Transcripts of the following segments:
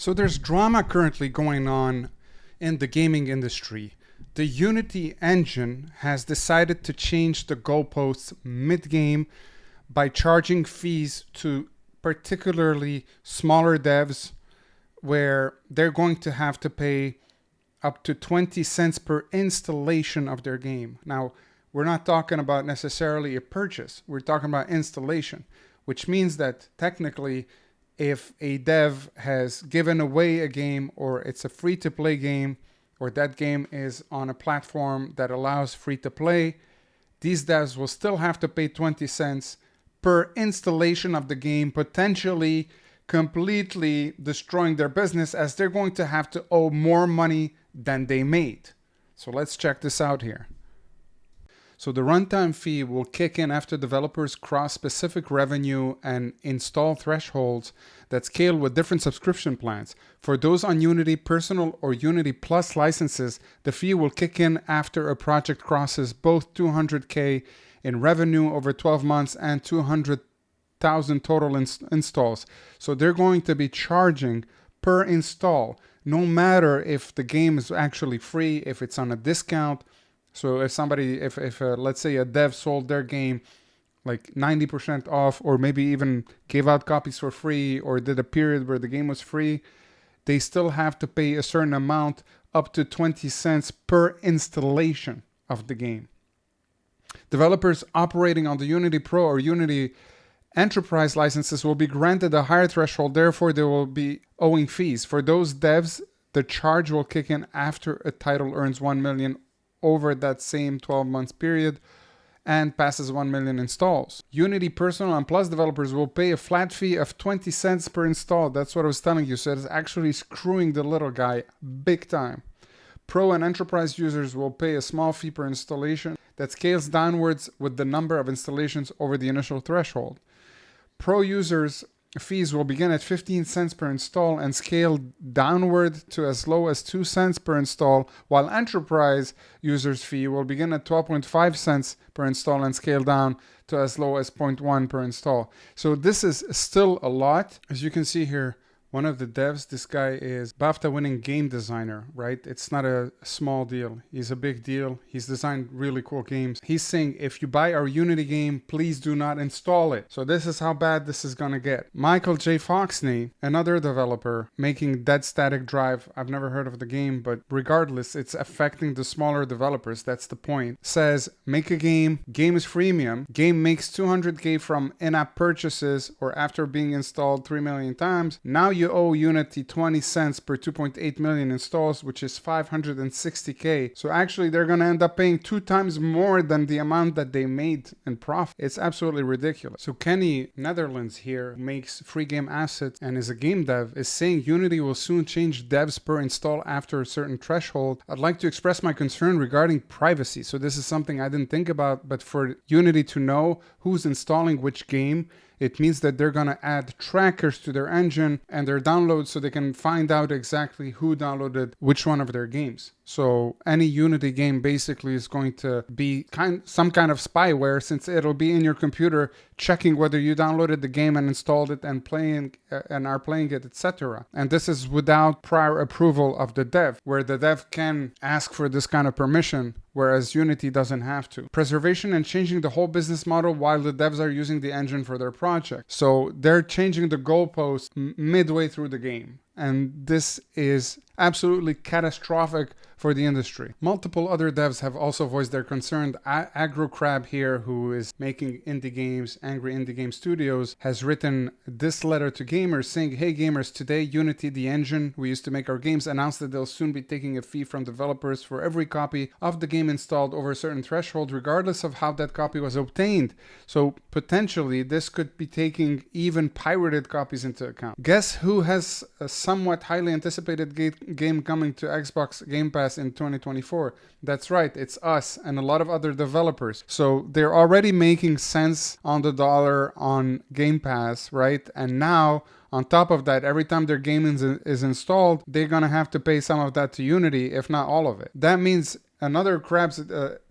So there's drama currently going on in the gaming industry. The Unity engine has decided to change the goalposts mid-game by charging fees to particularly smaller devs, where they're going to have to pay up to 20 cents per installation of their game. Now, we're not talking about necessarily a purchase. We're talking about installation, which means that technically, if a dev has given away a game, or it's a free-to-play game, or that game is on a platform that allows free-to-play, these devs will still have to pay 20 cents per installation of the game, potentially completely destroying their business, as they're going to have to owe more money than they made. So let's check this out here. So the runtime fee will kick in after developers cross specific revenue and install thresholds that scale with different subscription plans. For those on Unity Personal or Unity Plus licenses, the fee will kick in after a project crosses both $200K in revenue over 12 months and 200,000 total installs. So they're going to be charging per install, no matter if the game is actually free, if it's on a discount. So if somebody, let's say a dev sold their game like 90% off, or maybe even gave out copies for free, or did a period where the game was free, they still have to pay a certain amount, up to 20 cents per installation of the game. Developers operating on the Unity Pro or Unity Enterprise licenses will be granted a higher threshold, therefore they will be owing fees. For those devs, the charge will kick in after a title earns 1 million over that same 12 months period and passes 1 million installs. Unity Personal and Plus developers will pay a flat fee of 20 cents per install. That's what I was telling you. So it's actually screwing the little guy big time. Pro and Enterprise users will pay a small fee per installation that scales downwards with the number of installations over the initial threshold. Pro users' fees will begin at 15 cents per install and scale downward to as low as 2 cents per install, while Enterprise users' fee will begin at 12.5 cents per install and scale down to as low as 0.1 per install. So this is still a lot. As you can see here, one of the devs, this guy is BAFTA-winning game designer, right? It's not a small deal. He's a big deal. He's designed really cool games. He's saying, if you buy our Unity game, please do not install it. So this is how bad this is gonna get. Michael J. Foxney, another developer making Dead Static Drive, I've never heard of the game, but regardless, it's affecting the smaller developers. That's the point. Says, make a game. Game is freemium. Game makes 200K from in-app purchases or after being installed 3 million times. Now you owe Unity 20 cents per 2.8 million installs, which is 560K. So actually they're going to end up paying 2 times more than the amount that they made in profit. It's absolutely ridiculous. So Kenny Netherlands here makes free game assets and is a game dev, is saying Unity will soon change devs per install after a certain threshold. I'd like to express my concern regarding privacy. So this is something I didn't think about, but for Unity to know who's installing which game, it means that they're going to add trackers to their engine and their downloads so they can find out exactly who downloaded which one of their games. So any Unity game basically is going to be some kind of spyware, since it'll be in your computer checking whether you downloaded the game and installed it and are playing it, etc. And this is without prior approval of the dev, where the dev can ask for this kind of permission, whereas Unity doesn't have to. Preservation and changing the whole business model while the devs are using the engine for their project. So they're changing the goalposts midway through the game. And this is absolutely catastrophic for the industry. Multiple other devs have also voiced their concern. AgroCrab here, who is making indie games, Angry Indie Game Studios, has written this letter to gamers saying, hey gamers, today Unity, the engine we used to make our games, announced that they'll soon be taking a fee from developers for every copy of the game installed over a certain threshold, regardless of how that copy was obtained. So potentially this could be taking even pirated copies into account. Guess who has a somewhat highly anticipated game coming to Xbox Game Pass in 2024? That's right, it's us and a lot of other developers. So they're already making cents on the dollar on Game Pass, right? And now on top of that, every time their game is installed, they're gonna have to pay some of that to Unity, if not all of it. That means another Crabs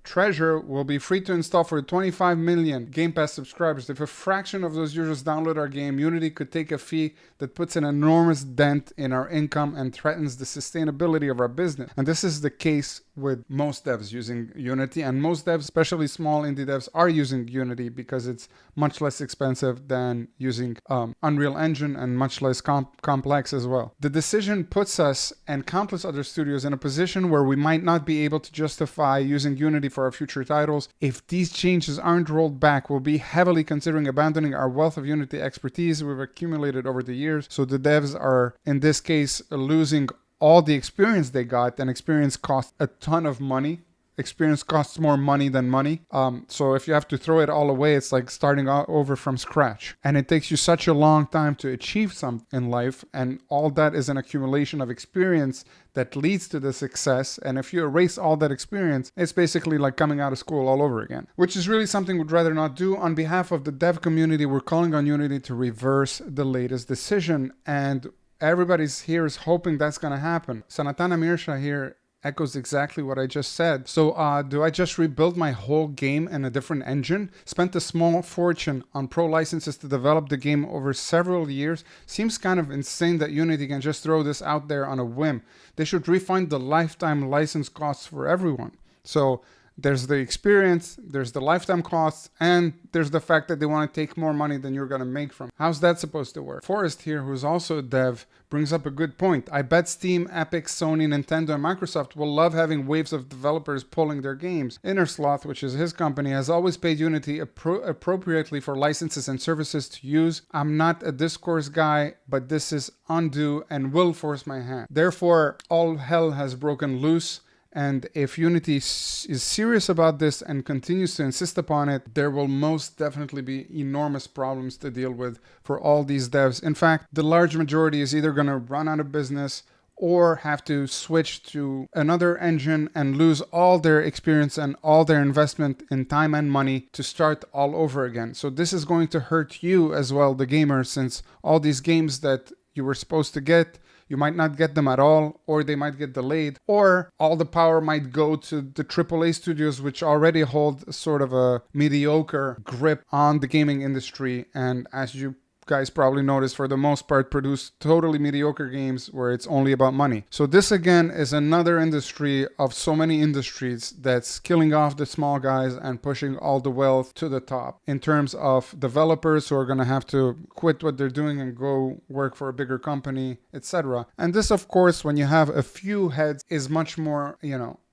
Treasure will be free to install for 25 million Game Pass subscribers. If a fraction of those users download our game, Unity could take a fee that puts an enormous dent in our income and threatens the sustainability of our business. And this is the case with most devs using Unity, and most devs, especially small indie devs, are using Unity because it's much less expensive than using Unreal Engine and much less complex as well. The decision puts us and countless other studios in a position where we might not be able to justify using Unity for our future titles. If these changes aren't rolled back, we'll be heavily considering abandoning our wealth of Unity expertise we've accumulated over the years. So the devs are, in this case, losing all the experience they got, and experience costs a ton of money. Experience costs more money than money. So if you have to throw it all away, it's like starting over from scratch. And it takes you such a long time to achieve something in life. And all that is an accumulation of experience that leads to the success. And if you erase all that experience, it's basically like coming out of school all over again, which is really something we'd rather not do. On behalf of the dev community, we're calling on Unity to reverse the latest decision. And everybody's here is hoping that's going to happen. Sanatan Amirsha here echoes exactly what I just said. So do I just rebuild my whole game in a different engine? Spent a small fortune on pro licenses to develop the game over several years. Seems kind of insane that Unity can just throw this out there on a whim. They should refund the lifetime license costs for everyone. So there's the experience, there's the lifetime costs, and there's the fact that they want to take more money than you're going to make from it. How's that supposed to work? Forrest here, who's also a dev, brings up a good point. I bet Steam, Epic, Sony, Nintendo, and Microsoft will love having waves of developers pulling their games. Innersloth, which is his company, has always paid Unity appropriately for licenses and services to use. I'm not a discourse guy, but this is undue and will force my hand. Therefore, all hell has broken loose. And if Unity is serious about this and continues to insist upon it, there will most definitely be enormous problems to deal with for all these devs. In fact, the large majority is either going to run out of business or have to switch to another engine and lose all their experience and all their investment in time and money to start all over again. So this is going to hurt you as well, the gamer, since all these games that you were supposed to get, you might not get them at all, or they might get delayed, or all the power might go to the AAA studios, which already hold sort of a mediocre grip on the gaming industry. And as you guys probably noticed, for the most part, produce totally mediocre games where it's only about money. So this again is another industry of so many industries that's killing off the small guys and pushing all the wealth to the top in terms of developers who are going to have to quit what they're doing and go work for a bigger company, etc. And this, of course, when you have a few heads, is much more,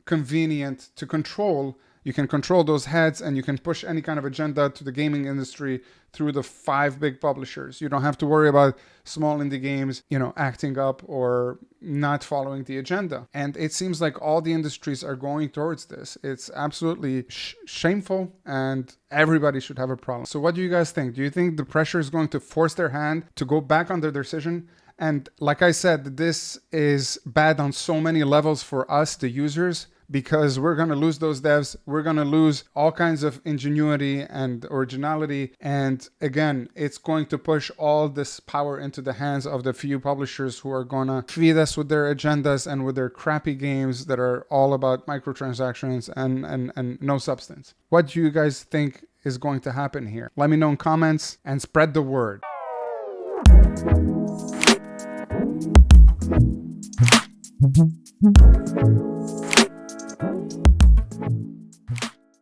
convenient to control. You can control those heads and you can push any kind of agenda to the gaming industry through the 5 big publishers. You don't have to worry about small indie games, acting up or not following the agenda. And it seems like all the industries are going towards this. It's absolutely shameful, and everybody should have a problem. So what do you guys think? Do you think the pressure is going to force their hand to go back on their decision? And like I said, this is bad on so many levels for us, the users, because we're going to lose those devs. We're going to lose all kinds of ingenuity and originality. And again, it's going to push all this power into the hands of the few publishers who are going to feed us with their agendas and with their crappy games that are all about microtransactions and no substance. What do you guys think is going to happen here? Let me know in comments and spread the word.